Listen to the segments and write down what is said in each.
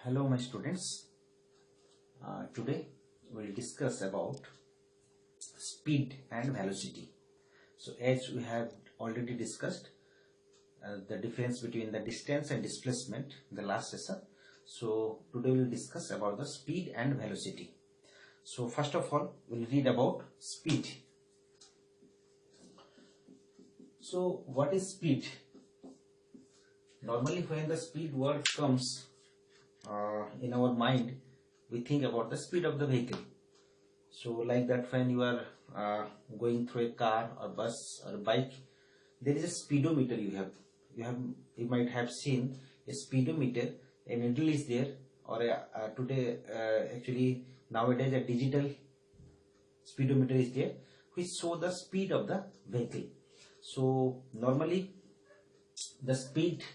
Hello my students. Today we'll discuss about speed and velocity. So as we have already discussed the difference between the distance and displacement in the last session. So today we'll discuss about the speed and velocity. So first of all we'll read about speed. So what is speed? Normally when the speed word comes in our mind, we think about the speed of the vehicle. So like that, when you are going through a car or bus or bike, there is a speedometer. You might have seen a speedometer. A needle is there, or today actually nowadays a digital speedometer is there, which show the speed of the vehicle. So normally the speed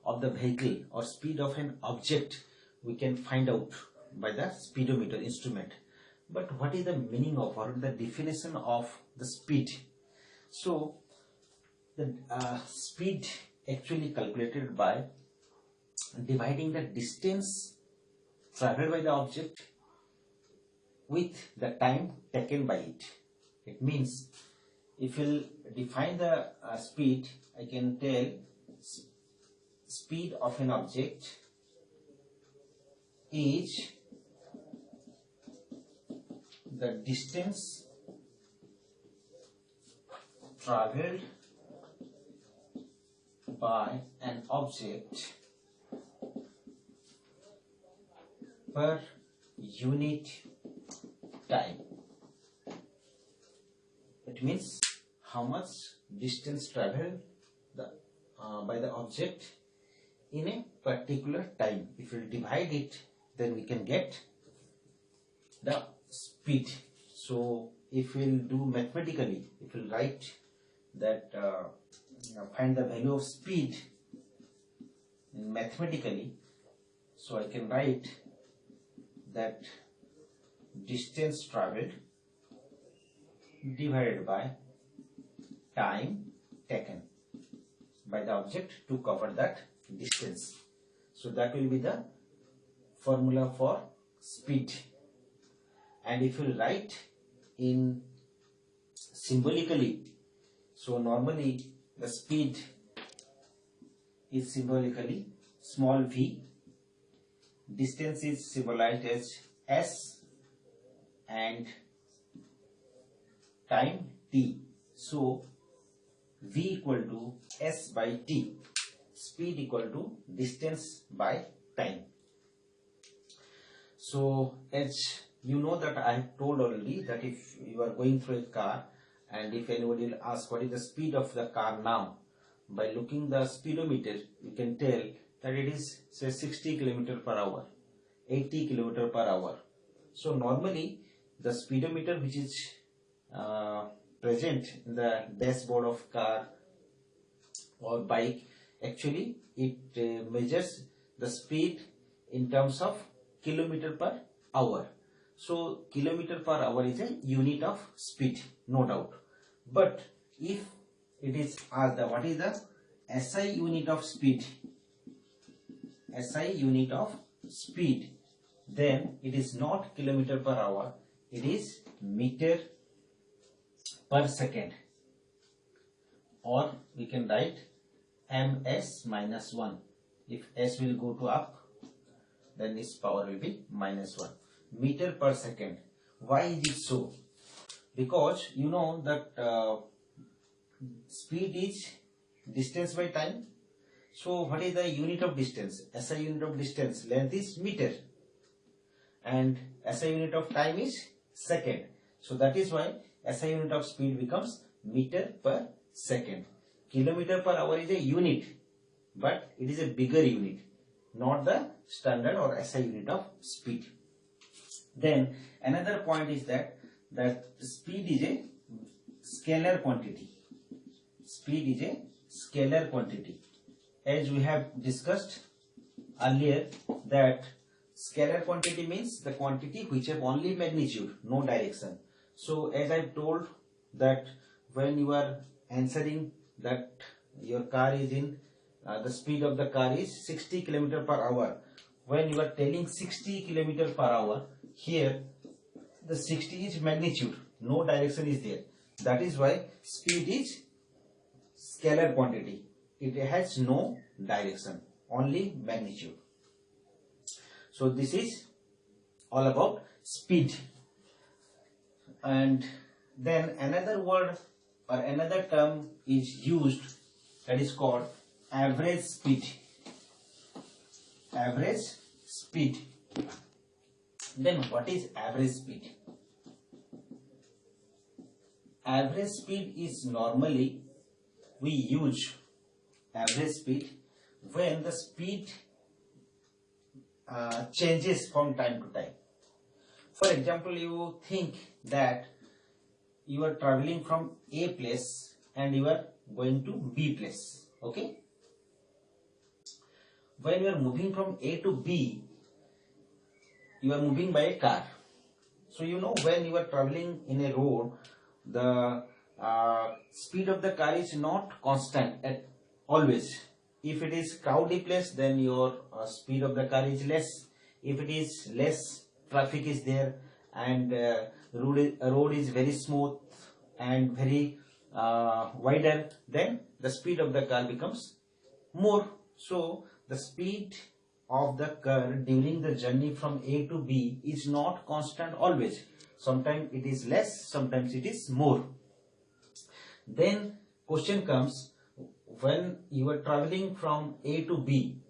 of the vehicle or speed of an object we can find out by the speedometer instrument. But what is the meaning of or the definition of the speed? So the speed actually calculated by dividing the distance traveled by the object with the time taken by it. It means if we'll define the speed, I can tell speed of an object is the distance traveled by an object per unit time. It means how much distance traveled by the object in a particular time. If we divide it, then we can get the speed. So if we'll do mathematically, if we'll write that find the value of speed mathematically, so I can write that distance traveled divided by time taken by the object to cover that distance. So that will be the formula for speed. And if you write in symbolically, so normally the speed is symbolically small v, distance is symbolized as s, and time t. So v equal to s by t, speed equal to distance by time. So as you know that I have told already that if you are going through a car and if anybody will ask what is the speed of the car now, by looking the speedometer you can tell that it is say 60 km per hour, 80 km per hour. So normally the speedometer which is present in the dashboard of car or bike, actually it measures the speed in terms of kilometer per hour. So kilometer per hour is a unit of speed, no doubt. But if it is asked what is the SI unit of speed, SI unit of speed, then it is not kilometer per hour, it is meter per second, or we can write ms minus 1. If s will go to up, then this power will be minus 1. Meter per second. Why is it so? Because you know that speed is distance by time. So what is the unit of distance? SI unit of distance, length is meter, and SI unit of time is second. So that is why SI unit of speed becomes meter per second. Kilometer per hour is a unit, but it is a bigger unit, not the standard or SI unit of speed. Then another point is that speed is a scalar quantity. Speed is a scalar quantity. As we have discussed earlier that scalar quantity means the quantity which have only magnitude, no direction. So as I told that when you are answering that your car is in the speed of the car is 60 km per hour, when you are telling 60 kilometer per hour, here the 60 is magnitude, no direction is there. That is why speed is scalar quantity. It has no direction, only magnitude. So this is all about speed. And then another word or another term is used, that is called average speed. Average speed. Then what is average speed? Average speed is normally we use average speed when the speed changes from time to time. For example, you think that you are traveling from A place and you are going to B place. Okay? When you are moving from A to B, you are moving by a car. So you know, when you are traveling in a road, the speed of the car is not constant at always. If it is crowded place, then your speed of the car is less. If it is less traffic is there and road is very smooth and very wider, then the speed of the car becomes more. So the speed of the car during the journey from A to B is not constant always. Sometimes it is less, sometimes it is more. Then question comes, when you are traveling from A to B,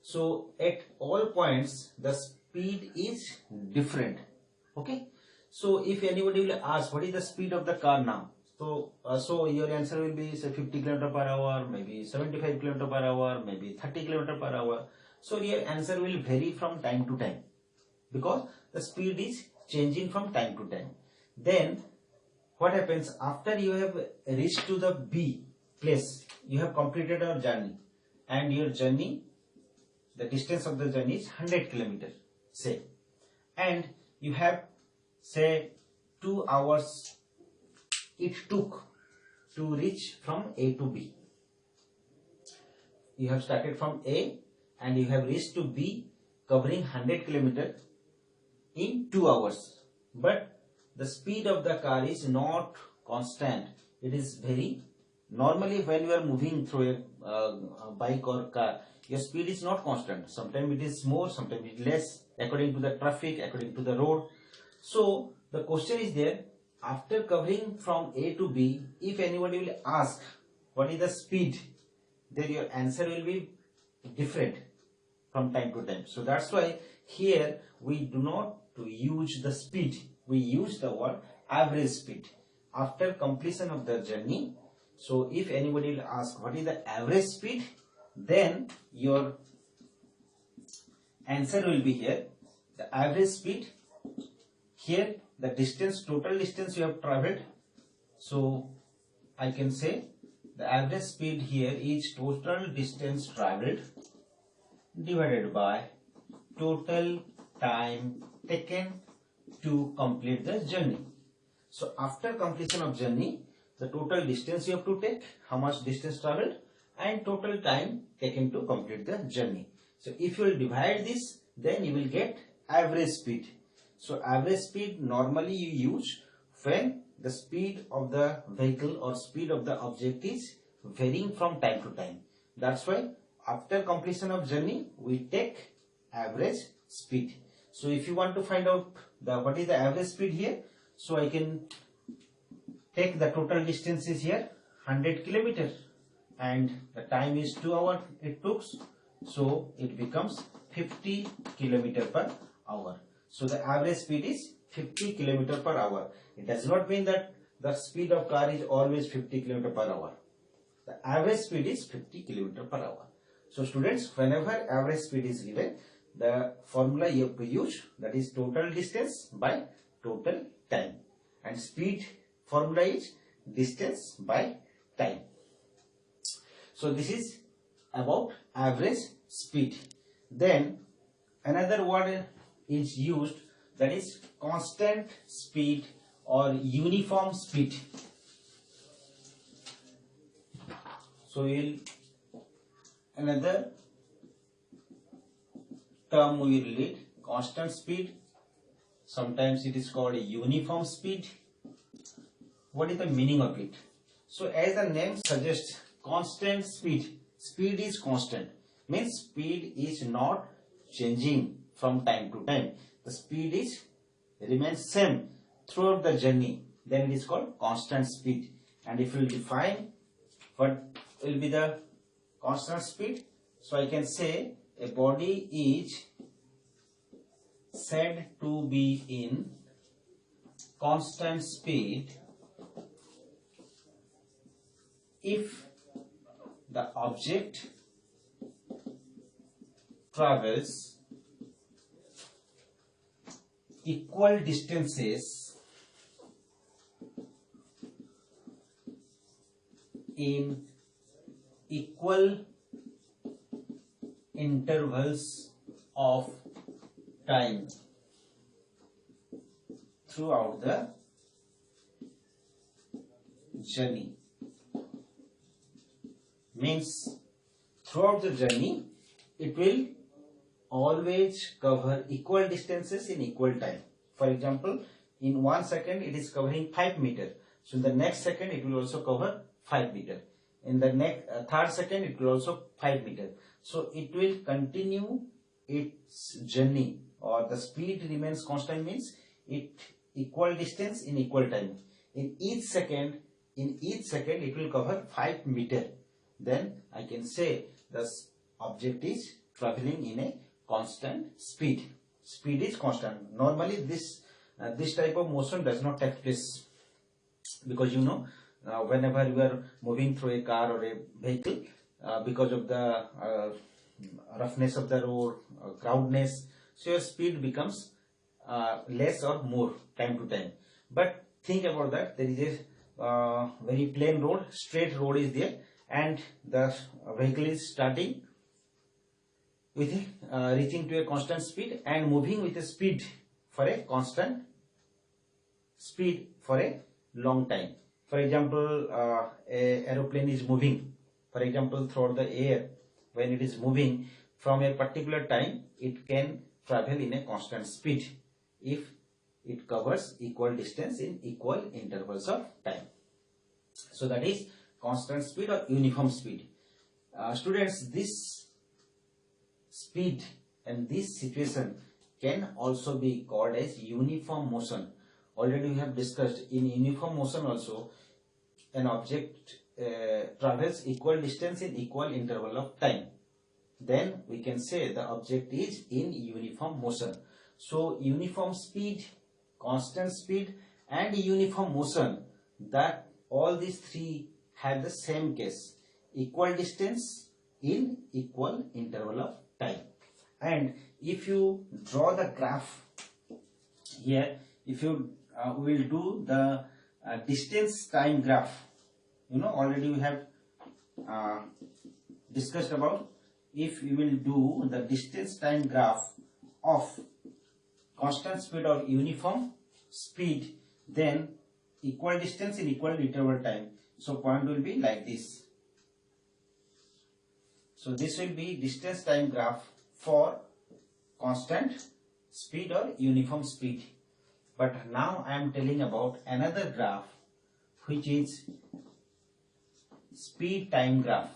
so at all points the speed is different. Okay, so if anybody will ask what is the speed of the car now, so your answer will be say 50 km per hour, maybe 75 km per hour, maybe 30 km per hour. So your answer will vary from time to time because the speed is changing from time to time. Then what happens after you have reached to the B place, you have completed your journey and your journey, the distance of the journey is 100 kilometers say, and you have say 2 hours it took to reach from A to B. You have started from A and you have reached to B covering 100 kilometers in 2 hours, but the speed of the car is not constant. It is very normally when you are moving through a bike or car, your speed is not constant. Sometimes it is more, sometimes it is less according to the traffic, according to the road. So the question is there, after covering from A to B, if anybody will ask what is the speed, then your answer will be different from time to time. So that's why here we do not use the speed, we use the word average speed after completion of the journey. So if anybody will ask what is the average speed, then your answer will be here the average speed. Here the distance, total distance you have traveled, so I can say the average speed here is total distance traveled divided by total time taken to complete the journey. So after completion of journey, the total distance you have to take, how much distance traveled, and total time taken to complete the journey. So if you will divide this, then you will get average speed. So average speed normally you use when the speed of the vehicle or speed of the object is varying from time to time. That's why after completion of journey we take average speed. So if you want to find out what is the average speed here, so I can take the total distance is here 100 kilometers and the time is 2 hours it took, so it becomes 50 kilometers per hour. So the average speed is 50 kilometers per hour. It does not mean that the speed of car is always 50 kilometers per hour. The average speed is 50 kilometers per hour. So students, whenever average speed is given, the formula you have to use, that is total distance by total time, and speed formula is distance by time. So this is about average speed. Then another word is used, that is constant speed or uniform speed. So another term we will read constant speed. Sometimes it is called uniform speed. What is the meaning of it? So as the name suggests, constant speed. Speed is constant. Means speed is not changing from time to time. The speed is remains same throughout the journey. Then it is called constant speed. And if we define what will be the constant speed, so I can say a body is said to be in constant speed if the object travels equal distances in equal intervals of time throughout the journey. Means throughout the journey it will always cover equal distances in equal time. For example, in 1 second it is covering 5 meters. So in the next second it will also cover 5 meters. In the next third second it will also 5 meters. So it will continue its journey, or the speed remains constant means it equal distance in equal time. In each second it will cover 5 meters. Then I can say the object is traveling in a constant speed. Speed is constant. Normally this type of motion does not take place, because you know whenever you are moving through a car or a vehicle, because of the roughness of the road, crowdness, so your speed becomes less or more time to time. But think about that, there is a very plain road, straight road is there, and the vehicle is starting with reaching to a constant speed and moving with a speed for a constant speed for a long time. For example, a aeroplane is moving, for example, throughout the air. When it is moving from a particular time, it can travel in a constant speed if it covers equal distance in equal intervals of time. So that is constant speed or uniform speed. Students, this speed and this situation can also be called as uniform motion. Already we have discussed, in uniform motion also an object travels equal distance in equal interval of time. Then we can say the object is in uniform motion. So uniform speed, constant speed and uniform motion, that all these three have the same case, equal distance in equal interval of time. And if you draw the graph here, if you will do the distance time graph, you know already we have discussed about, if you will do the distance time graph of constant speed or uniform speed, then equal distance in equal interval time. So point will be like this. So this will be distance time graph for constant speed or uniform speed. But now I am telling about another graph, which is speed time graph.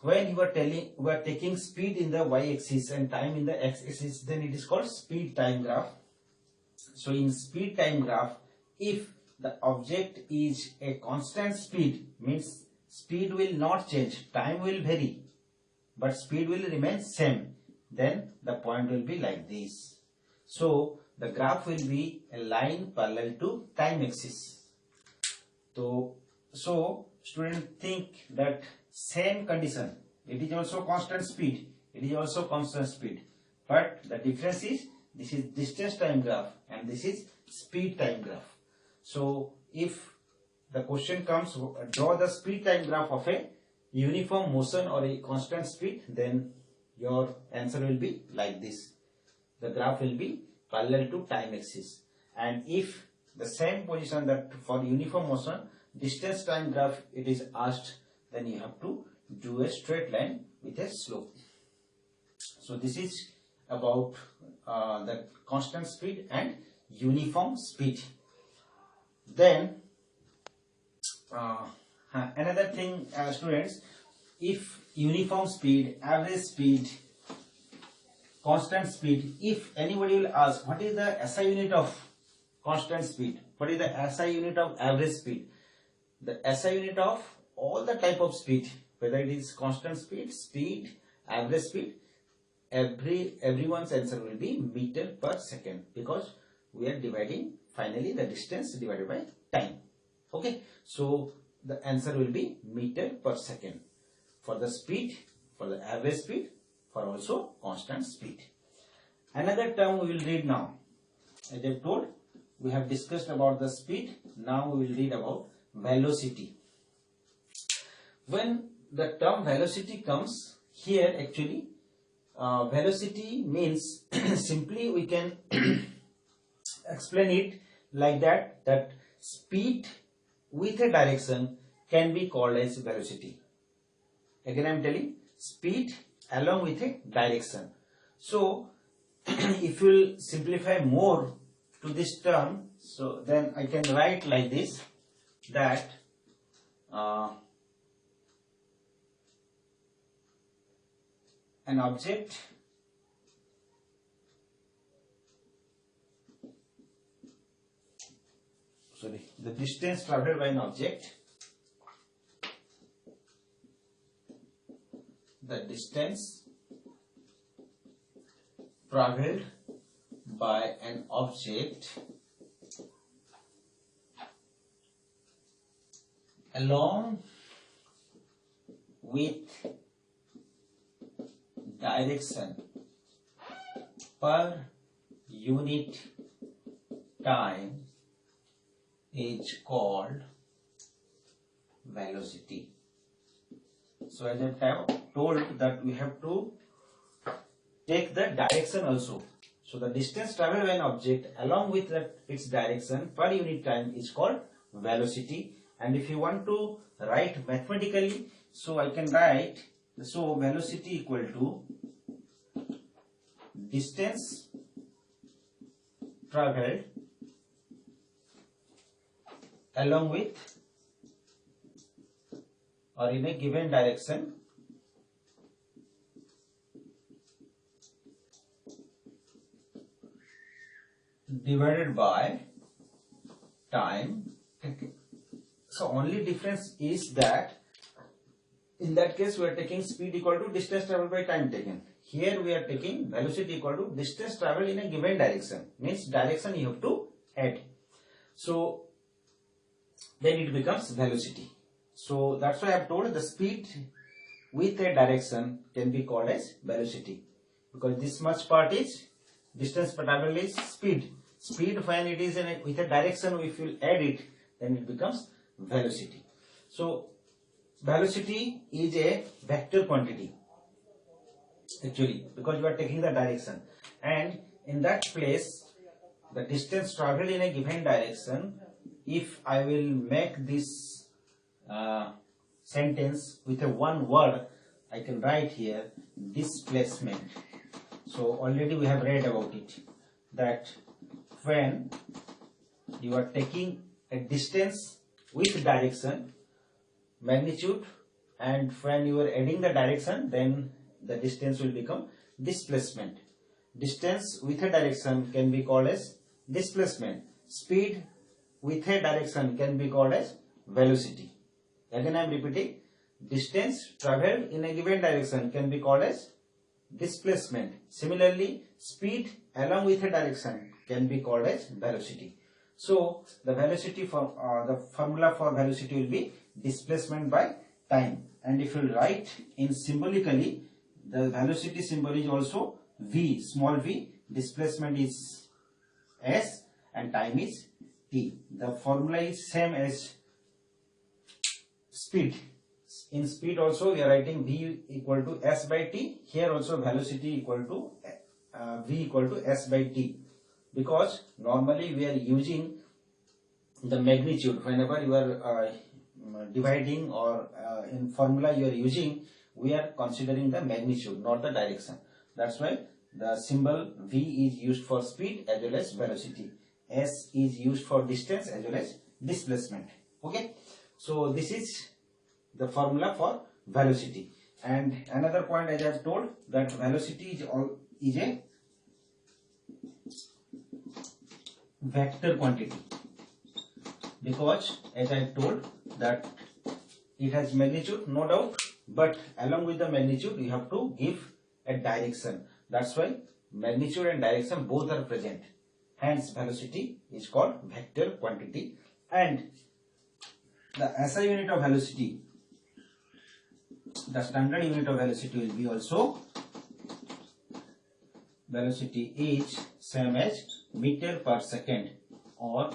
When you are taking speed in the y-axis and time in the x-axis, then it is called speed time graph. So in speed time graph, if the object is a constant speed, means speed will not change, time will vary, but speed will remain same, then the point will be like this. So the graph will be a line parallel to time axis. So student, think that same condition, it is also constant speed, it is also constant speed, but the difference is this is distance time graph and this is speed time graph. So if the question comes, draw the speed time graph of a uniform motion or a constant speed, then your answer will be like this. The graph will be parallel to time axis. And if the same position that for uniform motion, distance time graph it is asked, then you have to do a straight line with a slope. So this is about the constant speed and uniform speed. Then another thing, students, if uniform speed, average speed, constant speed, if anybody will ask what is the SI unit of constant speed, what is the SI unit of average speed, the SI unit of all the type of speed, whether it is constant speed, average speed, everyone's answer will be meter per second, because we are dividing finally the distance divided by time. Okay, so the answer will be meter per second for the speed, for the average speed, for also constant speed. Another term we will read now. As I have told, we have discussed about the speed. Now we will read about velocity. When the term velocity comes here, actually velocity means simply we can explain it like that speed with a direction can be called as velocity. Again I am telling, speed along with a direction. So if you will simplify more to this term, so then I can write like this, that an object the distance traveled by an object, the distance traveled by an object along with direction per unit time is called velocity. So as I have told that we have to take the direction also. So the distance traveled by an object along with its direction per unit time is called velocity. And if you want to write mathematically, so I can write, so velocity equal to distance traveled along with or in a given direction divided by time. So only difference is that in that case we are taking speed equal to distance traveled by time taken. Here we are taking velocity equal to distance traveled in a given direction, means direction you have to add. So then it becomes velocity. So that's why I have told the speed with a direction can be called as velocity, because this much part is distance traveled is speed. Speed, when it is with a direction, if you add it, then it becomes velocity. So velocity is a vector quantity actually, because you are taking the direction, and in that place the distance traveled in a given direction, if I will make this sentence with a one word, I can write here displacement. So already we have read about it, that when you are taking a distance with direction, magnitude, and when you are adding the direction, then the distance will become displacement. Distance with a direction can be called as displacement. Speed with a direction can be called as velocity. Again I am repeating, distance traveled in a given direction can be called as displacement. Similarly, speed along with a direction can be called as velocity. So the velocity for the formula for velocity will be displacement by time. And if you write in symbolically, the velocity symbol is also v, small v, displacement is s, and time is t. The formula is same as speed. In speed also we are writing v equal to s by t. Here also velocity equal to v equal to s by t, because normally we are using the magnitude whenever you are dividing, or in formula you are using, we are considering the magnitude, not the direction. That's why the symbol V is used for speed as well as velocity. S is used for distance as well as displacement. Okay, so this is the formula for velocity. And another point, as I have told, that velocity is a vector quantity, because as I told that it has magnitude, no doubt, but along with the magnitude you have to give a direction. That's why magnitude and direction both are present. Hence velocity is called vector quantity. And the SI unit of velocity, the standard unit of velocity will be also, velocity is same as meter per second or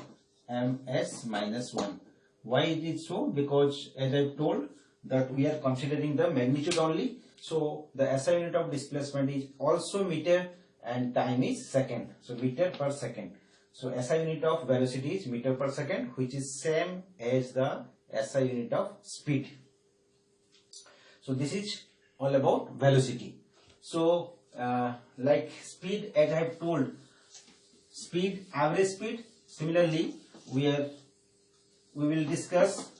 ms minus 1. Why it is so? Because as I told that we are considering the magnitude only. So the SI unit of displacement is also meter and time is second. So meter per second. So SI unit of velocity is meter per second, which is same as the SI unit of speed. So this is all about velocity. So like speed, as I have told, speed, average speed. Similarly, we will discuss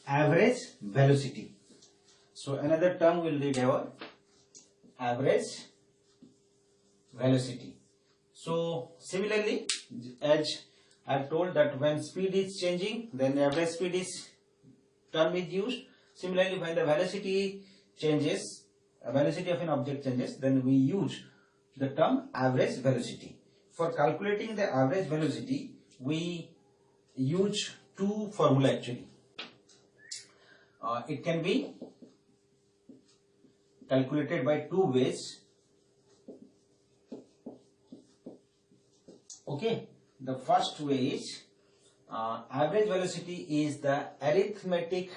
average velocity. So another term will read our average velocity. So similarly, as I have told that when speed is changing, then average speed is term is used. Similarly, when the velocity changes, velocity of an object changes, then we use the term average velocity. For calculating the average velocity, we use two formula actually. It can be calculated by two ways. Okay, the first way is average velocity is the arithmetic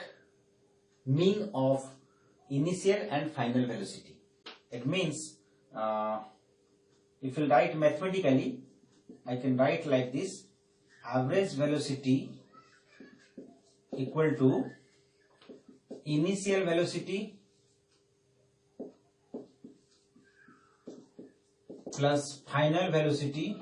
mean of initial and final velocity. It means if you write mathematically, I can write like this: average velocity equal to initial velocity plus final velocity